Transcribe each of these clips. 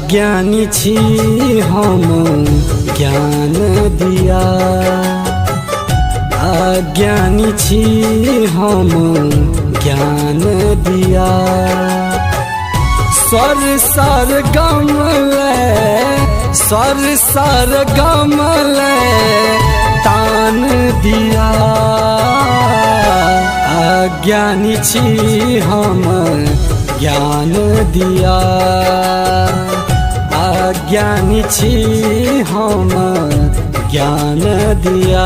अज्ञानी छी हम ज्ञान दिया। अज्ञानी छी हम ज्ञान दिया। स्वर सर गमल तान दिया। अज्ञानी छी हम ज्ञान दिया। अज्ञानी छी हम ज्ञान दिया।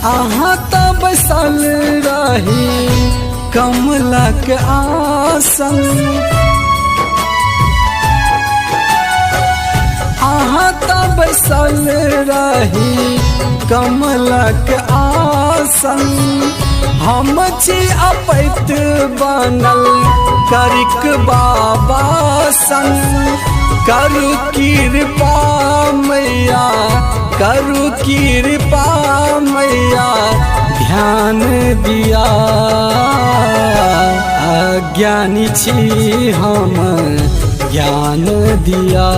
अहाँ तो बैसल रही कमलक आसन। अहाँ तो बैसल रही कमलक आसन। हम छी अपैत बनल करिक बाबा संग। करु कृपा मैया, करु कृपा मैया ध्यान दिया। अज्ञानी छी हम ज्ञान दिया।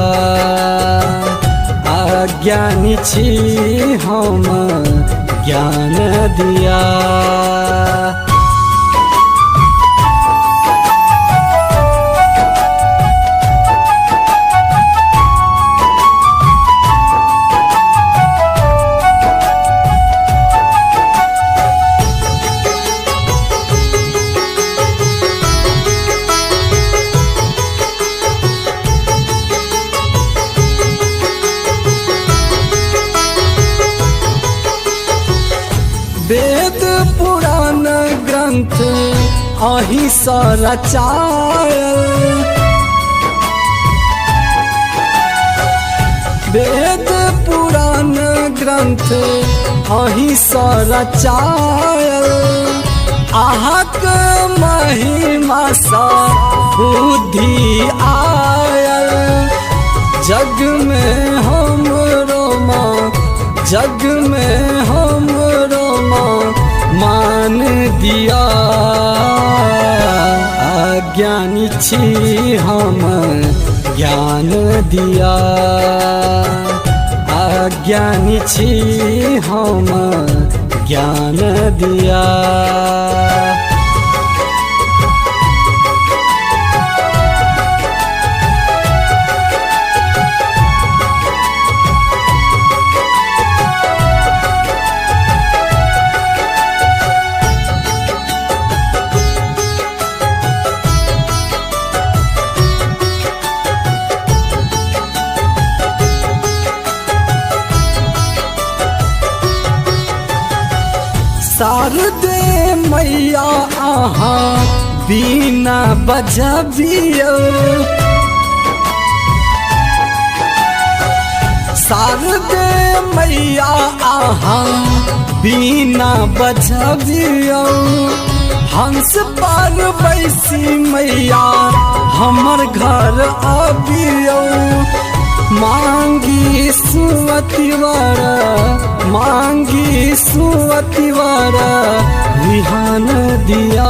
अज्ञानी छी हम ज्ञान दिया। वेद पुराण ग्रंथ अहि स रचायल। वेद पुराण ग्रंथ अहि स रचायल। अहाँक महिमा सा बुद्धि आयल। जग में हमरो माँ, जग में हमरो मान दिया। अज्ञानी छी हम ज्ञान दिया। अज्ञानी छी हम ज्ञान दिया। शारदे मैया अहाँ बीना बजबियो। शारदे मैया अहाँ बीना बजबियो। हंस पर बैसी मैया हमर घर आबियो। मांगी सुअतिवर, मांगी सुअतिवर विहान दिया।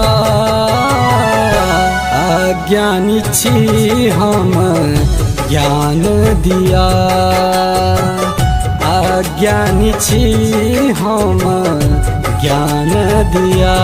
अज्ञानी छी हम ज्ञान दिया। अज्ञानी छी हम ज्ञान दिया।